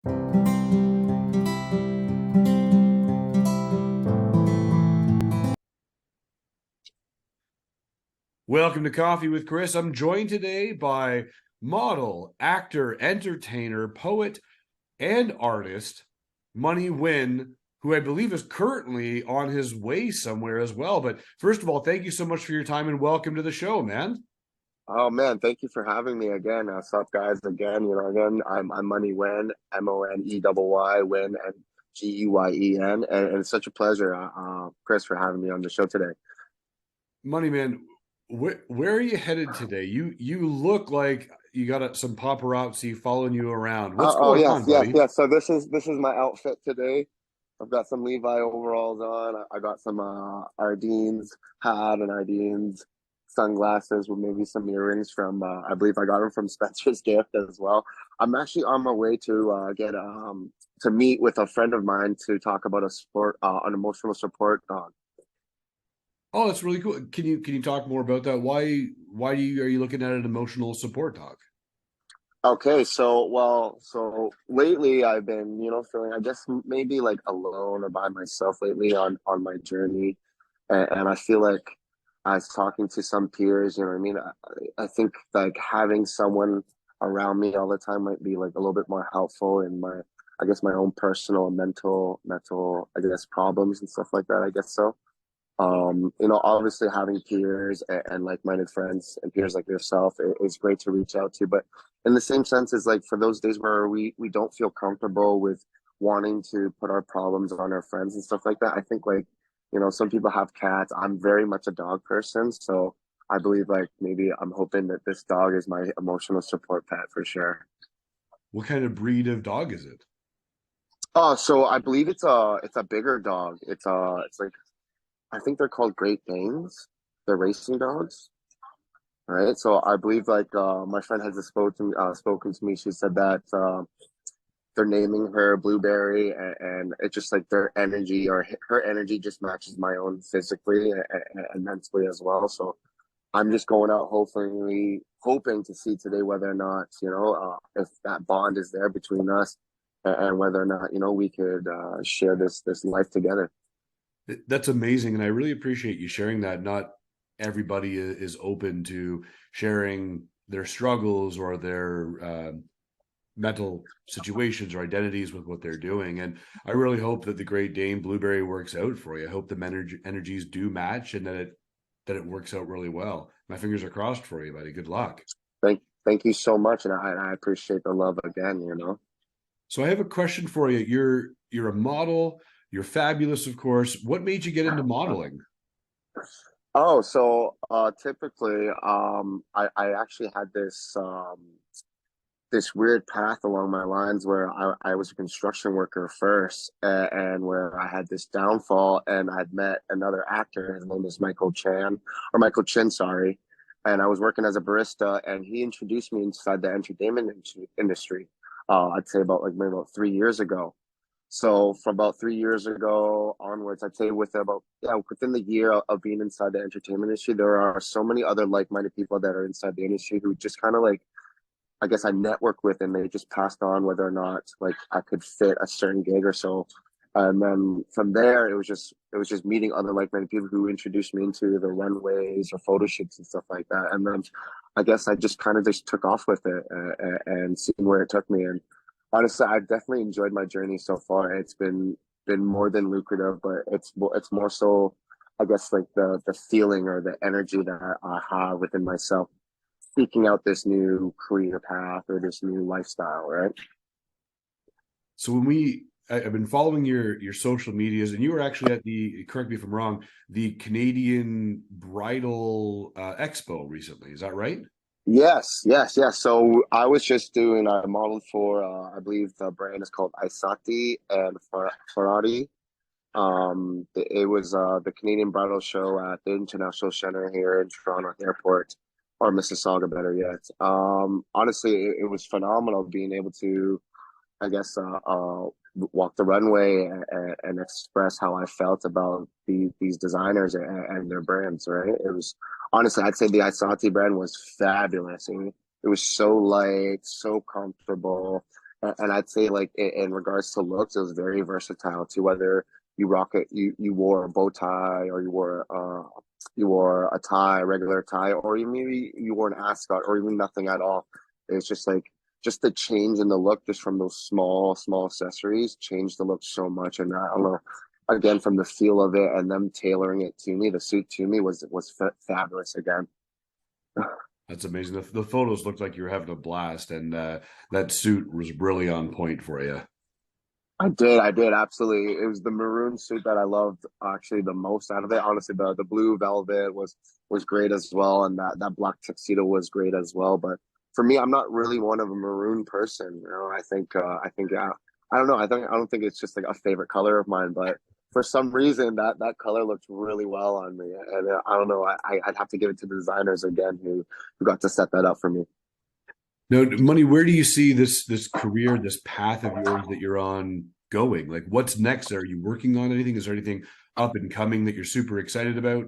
Welcome to Coffee with Chris. I'm joined today by model, actor, entertainer, poet, and artist Moneyy Nguyen, who I believe is currently on his way somewhere as well. But first of all, thank you so much for your time and welcome to the show, man. Oh man, thank you for having me again. What's up, guys? Again, I'm Moneyy Nguyen, Money Nguyen, and Guyen, and it's such a pleasure, Chris, for having me on the show today. Money man, where are you headed today? You look like you got some paparazzi following you around. What's Oh going yes, on, yes, buddy? yes. So this is my outfit today. I've got some Levi overalls on. I got some Ardeen's hat and Ardeen's sunglasses with maybe some earrings from I believe I got them from Spencer's Gift as well. I'm actually on my way to get to meet with a friend of mine to talk about an emotional support dog. Oh, that's really cool. Can you talk more about that? Why are you looking at an emotional support dog? Okay, so lately I've been, feeling I guess maybe like alone or by myself lately on my journey, and I feel like I was talking to some peers, you know what I mean? I think like having someone around me all the time might be like a little bit more helpful in I guess my own personal and mental, I guess problems and stuff like that, I guess so. Obviously having peers and like-minded friends and peers like yourself is great to reach out to, but in the same sense is like for those days where we don't feel comfortable with wanting to put our problems on our friends and stuff like that. I think like, some people have cats. I'm very much a dog person, so I believe like maybe I'm hoping that this dog is my emotional support pet for sure. What kind of breed of dog is it? Oh, so I believe it's a bigger dog. It's like I think they're called Great Danes. They're racing dogs, right? So I believe like my friend has spoken to me. She said that they're naming her Blueberry, and it's just like their energy or her energy just matches my own physically and mentally as well. So I'm just going out, hopefully hoping to see today whether or not if that bond is there between us, and whether or not we could share this life together. That's amazing, and I really appreciate you sharing that. Not everybody is open to sharing their struggles or their mental situations or identities with what they're doing. And I really hope that the Great Dane Blueberry works out for you. I hope the energies do match and that it works out really well. My fingers are crossed for you, buddy. Good luck. Thank you so much, and I appreciate the love again. So I have a question for you. You're a model. You're fabulous, of course. What made you get into modeling? Oh, so typically, I actually had this weird path along my lines where I was a construction worker first, and where I had this downfall, and I'd met another actor. His name is Michael Chin, sorry. And I was working as a barista, and he introduced me inside the entertainment industry. I'd say about like maybe about 3 years ago. So from about 3 years ago onwards, I'd say within the year of being inside the entertainment industry, there are so many other like-minded people that are inside the industry who just kind of like I guess I networked with, and they just passed on whether or not like I could fit a certain gig or so. And then from there, it was just meeting other like-minded people who introduced me into the runways or photo shoots and stuff like that. And then I guess I just kind of just took off with it, and seeing where it took me. And honestly, I've definitely enjoyed my journey so far. It's been more than lucrative, but it's more so, I guess, like the feeling or the energy that I have within myself seeking out this new career path or this new lifestyle, right? So I've been following your social medias, and you were actually at the, correct me if I'm wrong, the Canadian Bridal Expo recently. Is that right? Yes, yes, yes. So I was just doing I modeled for I believe the brand is called Isati and Ferrari. It was the Canadian Bridal Show at the International Center here in Toronto Airport, or Mississauga, better yet. Honestly, it was phenomenal being able to, I guess, walk the runway and express how I felt about these designers and their brands. Right? It was honestly, I'd say the Isati brand was fabulous. It was so light, so comfortable, And I'd say like in regards to looks, it was very versatile to whether you rock it, you wore a bow tie, or you wore a tie, a regular tie, or you maybe you wore an ascot, or even nothing at all. It's just like just the change in the look, just from those small accessories, changed the look so much. And I don't know, again, from the feel of it and them tailoring it to me, the suit to me was fabulous again. That's amazing. The photos looked like you were having a blast, and that suit was really on point for you. I did absolutely. It was the maroon suit that I loved actually the most out of it. Honestly, the blue velvet was great as well, and that black tuxedo was great as well. But for me, I'm not really one of a maroon person. You know, I think I don't know. I don't think it's just like a favorite color of mine, but for some reason that color looked really well on me, and I don't know. I'd have to give it to the designers again who got to set that up for me. Now, Money, where do you see this career, this path of yours that you're on going? Like, what's next? Are you working on anything? Is there anything up and coming that you're super excited about?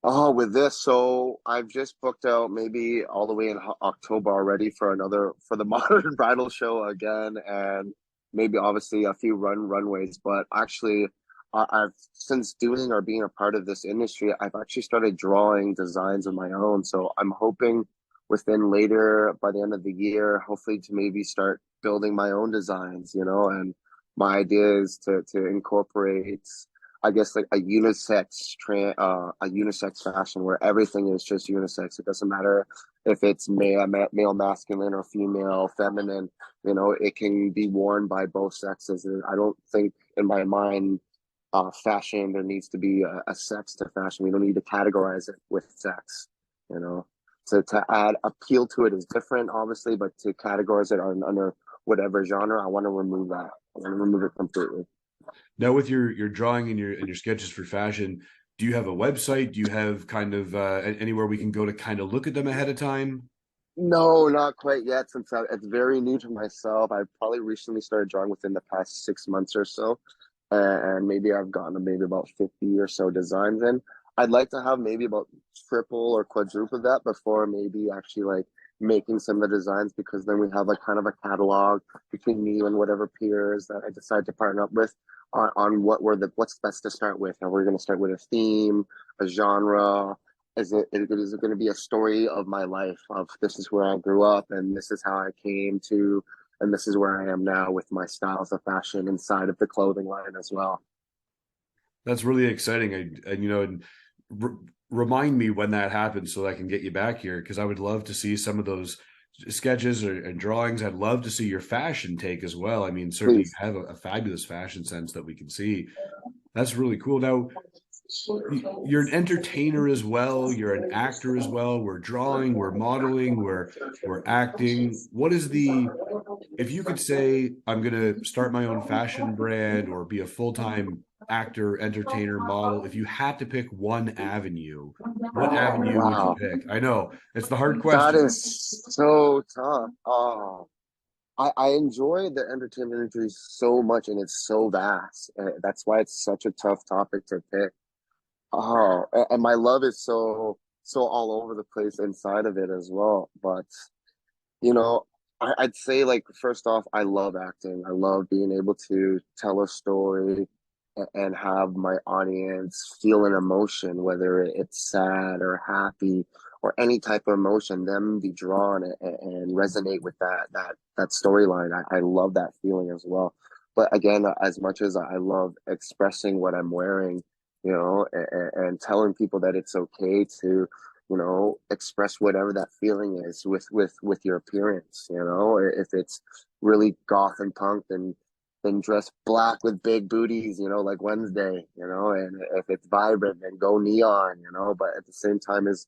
Oh, with this, so I've just booked out maybe all the way in October already for another for the modern bridal show again, and maybe obviously a few runways. But actually, I've since doing or being a part of this industry, I've actually started drawing designs of my own. So I'm hoping within later by the end of the year, hopefully to maybe start building my own designs, you know. And my idea is to incorporate, I guess, like a unisex fashion where everything is just unisex. It doesn't matter if it's male masculine or female feminine. You know, it can be worn by both sexes. And I don't think in my mind, fashion, there needs to be a sex to fashion. We don't need to categorize it with sex. You know, to add appeal to it is different, obviously, but to categorize it under whatever genre, I want to remove that. I want to remove it completely. Now, with your drawing and your sketches for fashion, do you have a website? Do you have kind of anywhere we can go to kind of look at them ahead of time? No, not quite yet, since it's very new to myself. I've probably recently started drawing within the past 6 months or so, and maybe I've gotten maybe about 50 or so designs in. I'd like to have maybe about triple or quadruple that before maybe actually like making some of the designs, because then we have like kind of a catalog between me and whatever peers that I decide to partner up with on what's best to start with. And we're going to start with a theme, a genre. Is it going to be a story of my life, of this is where I grew up and this is how I came to, and this is where I am now with my styles of fashion inside of the clothing line as well. That's really exciting. And r remind me when that happens so I can get you back here, because I would love to see some of those sketches and drawings. I'd love to see your fashion take as well. I mean, certainly you Please. have a fabulous fashion sense that we can see. That's really cool. Now, you're an entertainer as well. You're an actor as well. We're drawing, we're modeling, we're acting. What is the if you could say I'm going to start my own fashion brand or be a full-time actor, entertainer, model, if you had to pick one avenue, what avenue would you Wow. pick? I know it's the hard That question. is so tough. Oh, I enjoy the entertainment industry so much, and it's so vast. That's why it's such a tough topic to pick. Oh, and my love is so all over the place inside of it as well. But you know, I'd say like first off, I love acting. I love being able to tell a story and have my audience feel an emotion, whether it's sad or happy or any type of emotion, them be drawn and resonate with that storyline. I love that feeling as well. But again, as much as I love expressing what I'm wearing, you know, and telling people that it's okay to, you know, express whatever that feeling is with your appearance. You know, if it's really goth and punk, then dress black with big booties, you know, like Wednesday, you know. And if it's vibrant, then go neon, you know. But at the same time, is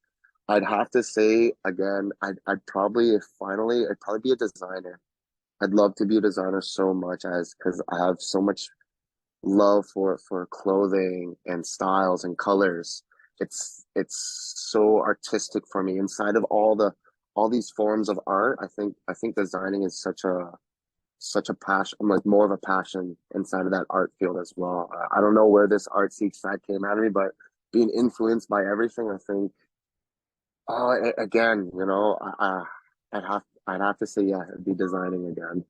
I'd have to say again, I'd probably, if finally, I'd probably be a designer. I'd love to be a designer so much, as because I have so much love for clothing and styles and colors. It's so artistic for me. Inside of all these forms of art, I think designing is such a passion. I'm like more of a passion inside of that art field as well. I don't know where this artsy side came out of me, but being influenced by everything, I think. Oh, again, you know, I'd have to say, yeah, it'd be designing again.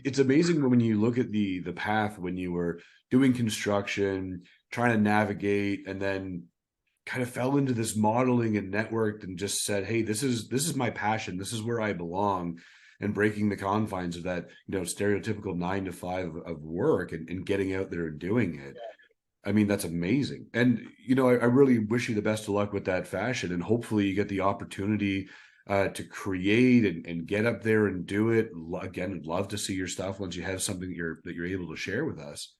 It's amazing when you look at the path when you were doing construction, trying to navigate, and then kind of fell into this modeling and networked and just said, hey, this is my passion, this is where I belong, and breaking the confines of that, stereotypical 9 to 5 of work, and getting out there and doing it. I mean, that's amazing. And, I really wish you the best of luck with that fashion. And hopefully you get the opportunity to create and get up there and do it. Again, I'd love to see your stuff once you have something that you're able to share with us.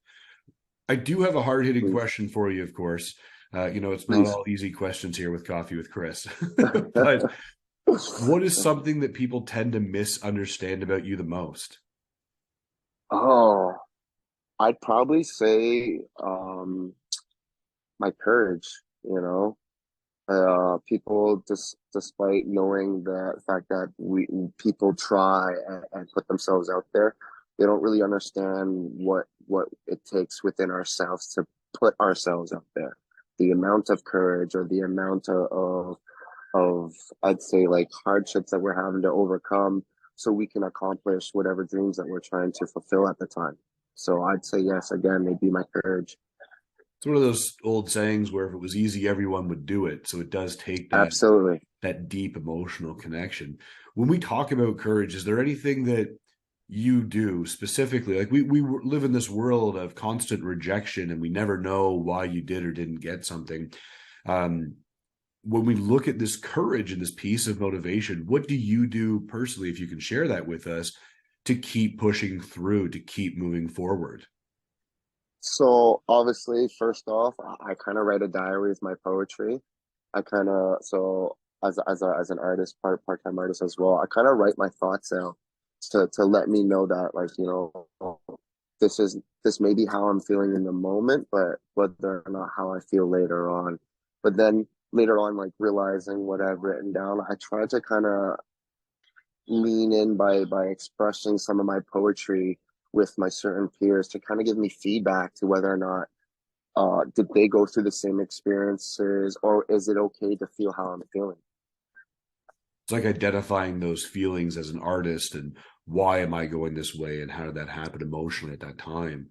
I do have a hard hitting Please, question for you, of course. It's not please. all easy questions here with Coffee with Chris. But what is something that people tend to misunderstand about you the most? Oh, I'd probably say my courage, you know. People, just despite knowing the fact that we people try and put themselves out there, they don't really understand what it takes within ourselves to put ourselves out there. The amount of courage or the amount of I'd say like hardships that we're having to overcome so we can accomplish whatever dreams that we're trying to fulfill at the time. So I'd say yes, again, maybe my courage. It's one of those old sayings where if it was easy, everyone would do it. So it does take Absolutely. that deep emotional connection. When we talk about courage, is there anything that you do specifically? Like we live in this world of constant rejection, and we never know why you did or didn't get something. Um, when we look at this courage and this piece of motivation, what do you do personally, if you can share that with us, to keep pushing through, to keep moving forward? So obviously, first off, I kind of write a diary with my poetry. I kind of so as an artist, part-time artist as well. I kind of write my thoughts out to let me know that like this may be how I'm feeling in the moment, but whether or not how I feel later on. But then later on, like realizing what I've written down, I try to kind of lean in by expressing some of my poetry with my certain peers to kind of give me feedback to whether or not did they go through the same experiences or is it okay to feel how I'm feeling. It's like identifying those feelings as an artist, and why am I going this way, and how did that happen emotionally at that time.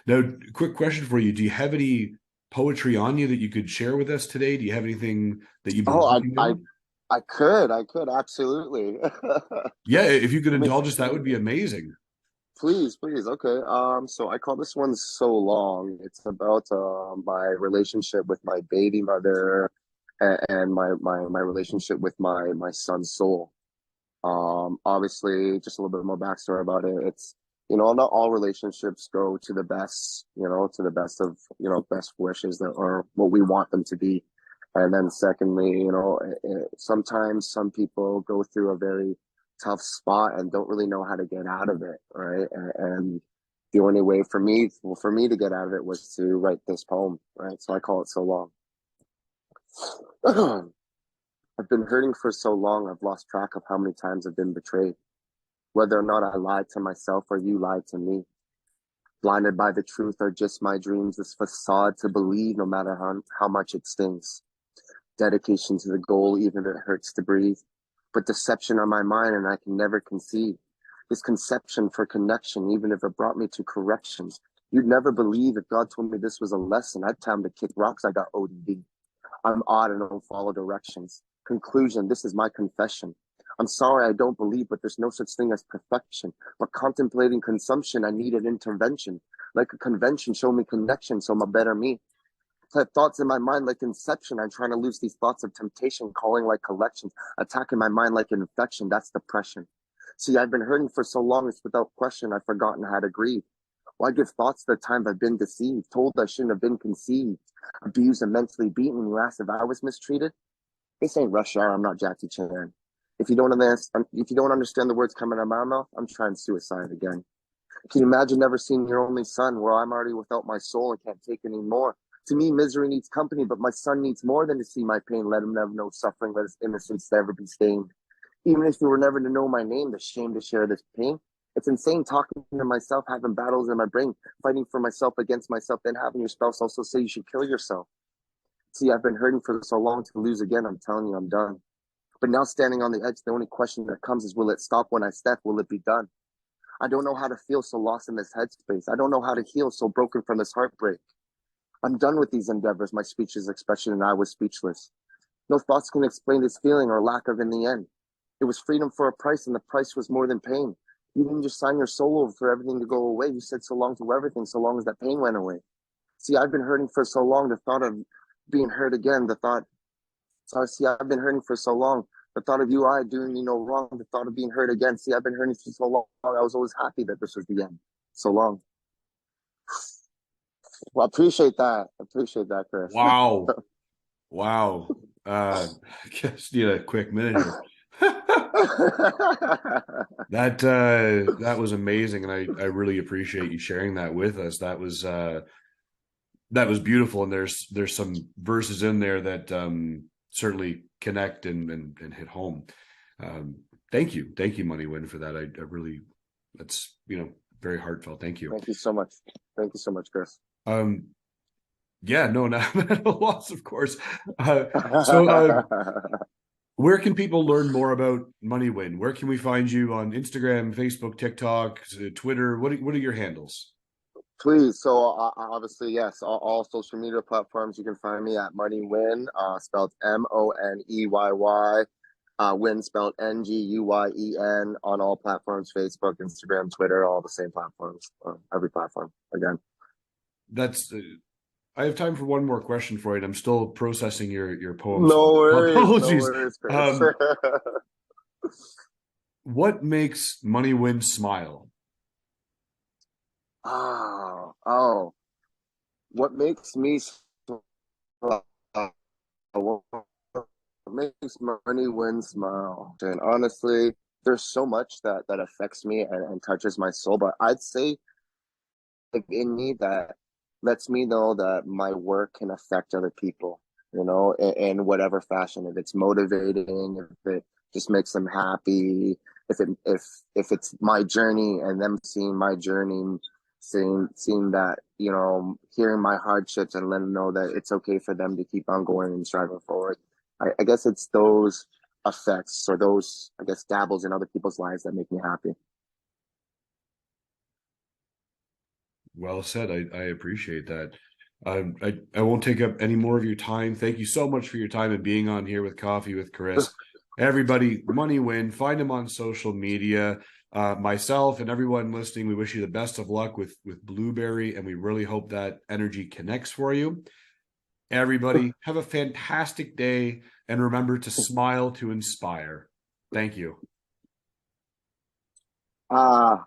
Now, quick question for you. Do you have any poetry on you that you could share with us today? Do you have anything that you've been Oh, working on? I could absolutely. Yeah, if you could Let me indulge us, that would be amazing. Please, please. Okay. So I call this one So Long. It's about my relationship with my baby mother and my relationship with my son's soul. Obviously, just a little bit more backstory about it. It's, not all relationships go to the best, to the best of, best wishes that or what we want them to be. And then secondly, sometimes some people go through a very tough spot and don't really know how to get out of it, right? And the only way for me to get out of it was to write this poem, right? So I call it So Long. I've been hurting for so long, I've lost track of how many times I've been betrayed. Whether or not I lied to myself or you lied to me. Blinded by the truth or just my dreams, this facade to believe no matter how much it stings. Dedication to the goal, even if it hurts to breathe. But deception on my mind and I can never conceive. This conception for connection, even if it brought me to corrections. You'd never believe if God told me this was a lesson. I'd tell him to kick rocks. I got ODD. I'm odd and don't follow directions. Conclusion, this is my confession. I'm sorry, I don't believe, but there's no such thing as perfection. But contemplating consumption, I needed intervention. Like a convention, show me connection, so I'm a better me. Had thoughts in my mind like inception. I'm trying to lose these thoughts of temptation, calling like collections, attacking my mind like an infection. That's depression. See, I've been hurting for so long, it's without question I've forgotten how to grieve. Why give thoughts to the times I've been deceived, told I shouldn't have been conceived, abused and mentally beaten when you asked if I was mistreated? This ain't rush hour. I'm not Jackie Chan. If you don't understand the words coming out of my mouth, I'm trying suicide again. Can you imagine never seeing your only son? Well, I'm already without my soul and can't take any more. To me, misery needs company, but my son needs more than to see my pain. Let him never know suffering. Let his innocence never be stained. Even if you were never to know my name, the shame to share this pain. It's insane talking to myself, having battles in my brain, fighting for myself against myself, then having your spouse also say you should kill yourself. See, I've been hurting for so long to lose again. I'm telling you, I'm done. But now standing on the edge, the only question that comes is, will it stop when I step? Will it be done? I don't know how to feel so lost in this headspace. I don't know how to heal so broken from this heartbreak. I'm done with these endeavors. My speech's expression, and I was speechless. No thoughts can explain this feeling or lack of in the end. It was freedom for a price, and the price was more than pain. You didn't just sign your soul over for everything to go away. You said so long to everything, so long as that pain went away. See, I've been hurting for so long. The thought of being hurt again, the thought, sorry, see, I've been hurting for so long. The thought of you, I doing me no wrong, the thought of being hurt again. See, I've been hurting for so long. I was always happy that this was the end. So long. Well, I appreciate that. I appreciate that, Chris. Wow. Wow. I guess need a quick minute here. That was amazing, and I really appreciate you sharing that with us. That was beautiful, and there's some verses in there that certainly connect and hit home. Thank you, Moneyy Nguyen, for that. I really, that's very heartfelt. Thank you. Thank you so much. Thank you so much, Chris. Yeah, no, not at a loss, of course. So where can people learn more about Moneyy Nguyen? Where can we find you on Instagram, Facebook, TikTok, Twitter? What are your handles? Please. So obviously, yes, all social media platforms. You can find me at Moneyy Nguyen, spelled Moneyy. Nguyen spelled Nguyen on all platforms: Facebook, Instagram, Twitter, all the same platforms. Every platform. Again. That's I have time for one more question for you, and I'm still processing your poem. No So worries. No apologies. worries, Chris. What makes Moneyy Nguyen smile? Oh. What makes me smile? What makes Moneyy Nguyen smile? And honestly, there's so much that affects me and touches my soul. But I'd say in me that lets me know that my work can affect other people, in whatever fashion. If it's motivating, if it just makes them happy, if it's my journey and them seeing my journey, seeing that, hearing my hardships and letting them know that it's okay for them to keep on going and striving forward. I guess it's those effects or those, I guess, dabbles in other people's lives that make me happy. Well said. I appreciate that. I won't take up any more of your time. Thank you so much for your time and being on here with Coffee with Chris. Everybody, Moneyy Nguyen, find him on social media. Myself and everyone listening, we wish you the best of luck with Blueberry, and we really hope that energy connects for you. Everybody, have a fantastic day, and remember to smile to inspire. Thank you. Ah,